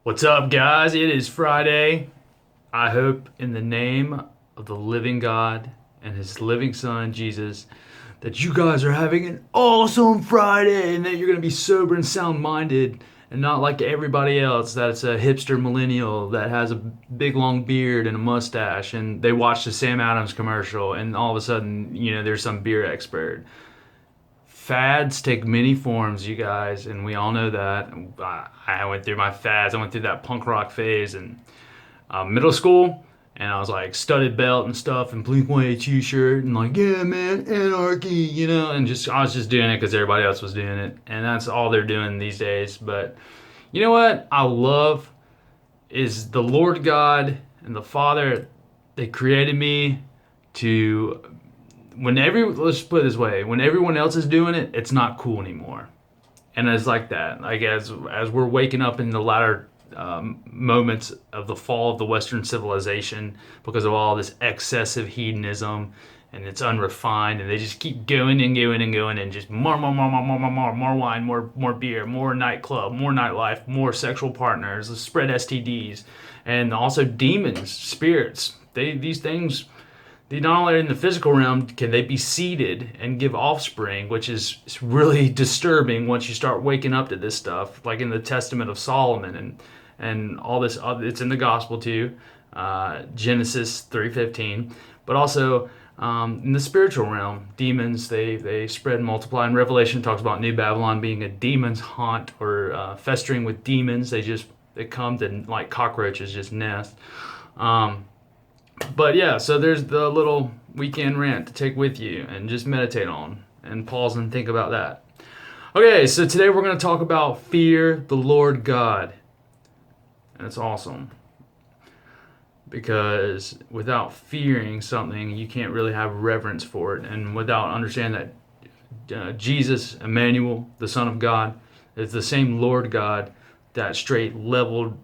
What's up, guys? It is Friday. I hope in the name of the living God and his living son, Jesus, that you guys are having an awesome Friday and that you're going to be sober and sound minded and not like everybody else that's a hipster millennial that has a big long beard and a mustache and they watch the Sam Adams commercial and all of a sudden, there's some beer expert. Fads take many forms, you guys, and we all know that. I went through my fads. I went through that punk rock phase in middle school, and I was like studded belt and stuff, and Blink 182 shirt, and like, yeah, man, anarchy, and just I was just doing it because everybody else was doing it, and that's all they're doing these days. But you know what I love is the Lord God and the Father. They created me to let's put it this way, when everyone else is doing it, it's not cool anymore. And it's like that. Like as we're waking up in the latter moments of the fall of the Western civilization because of all this excessive hedonism and it's unrefined, and they just keep going and going and going and just more wine, more beer, more nightclub, more nightlife, more sexual partners, spread STDs, and also demons, spirits. These things, not only in the physical realm can they be seeded and give offspring, which is really disturbing once you start waking up to this stuff, like in the Testament of Solomon and all this other, it's in the gospel too, Genesis 3:15, but also in the spiritual realm, demons they spread and multiply. And Revelation talks about New Babylon being a demon's haunt, or festering with demons. They come to, like cockroaches, just nest. But yeah, so there's the little weekend rant to take with you and just meditate on and pause and think about that. Okay, so today we're going to talk about fear the Lord God. And it's awesome because without fearing something, you can't really have reverence for it. And without understanding that Jesus, Emmanuel, the Son of God, is the same Lord God that straight leveled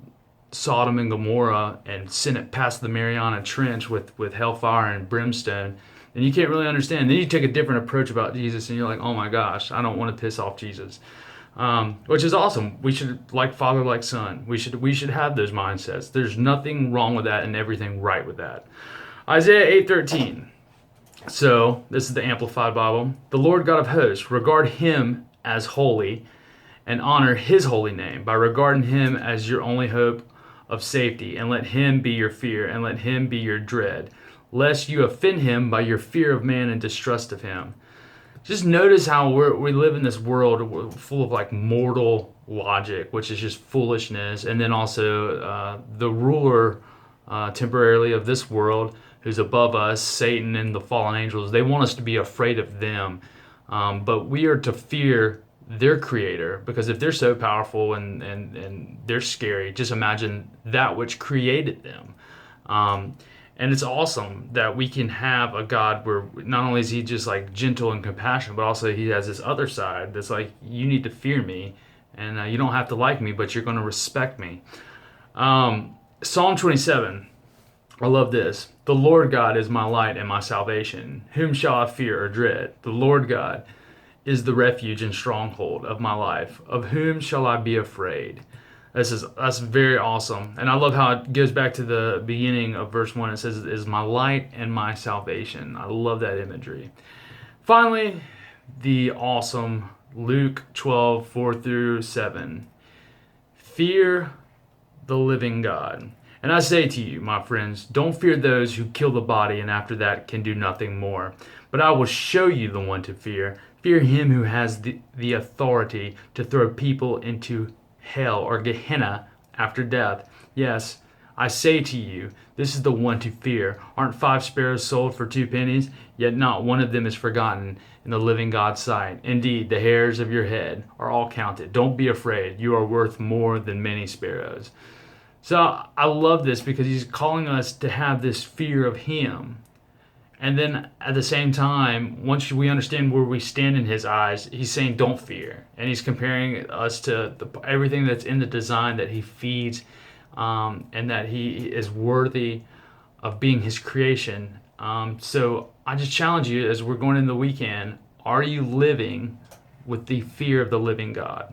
Sodom and Gomorrah and sent it past the Mariana Trench with hellfire and brimstone, then you can't really understand. Then you take a different approach about Jesus, and you're like, oh my gosh, I don't want to piss off Jesus, which is awesome. We should, like father, like son. We should have those mindsets. There's nothing wrong with that and everything right with that. Isaiah 8:13. So this is the Amplified Bible. The Lord God of hosts, regard him as holy and honor his holy name by regarding him as your only hope of safety, and let him be your fear, and let him be your dread, lest you offend him by your fear of man and distrust of him. Just notice how we live in this world full of like mortal logic, which is just foolishness, and then also the ruler temporarily of this world, who's above us, Satan and the fallen angels. They want us to be afraid of them, but we are to fear their creator, because if they're so powerful and they're scary, just imagine that which created them. And it's awesome that we can have a God where not only is he just like gentle and compassionate, but also he has this other side that's like, you need to fear me, and you don't have to like me, but you're going to respect me. Psalm 27, I love this. The Lord God is my light and my salvation. Whom shall I fear or dread? The Lord God is the refuge and stronghold of my life. Of whom shall I be afraid? That's very awesome. And I love how it goes back to the beginning of verse 1. It says, is my light and my salvation. I love that imagery. Finally, the awesome Luke 12:4-7. Fear the living God. And I say to you, my friends, don't fear those who kill the body and after that can do nothing more. But I will show you the one to fear. Fear him who has the authority to throw people into hell, or Gehenna, after death. Yes, I say to you, this is the one to fear. Aren't 5 sparrows sold for 2 pennies? Yet not one of them is forgotten in the living God's sight. Indeed, the hairs of your head are all counted. Don't be afraid. You are worth more than many sparrows. So I love this because he's calling us to have this fear of him. And then at the same time, once we understand where we stand in his eyes, he's saying don't fear. And he's comparing us to everything that's in the design that he feeds, and that he is worthy of being his creation. So I just challenge you as we're going into the weekend, are you living with the fear of the living God?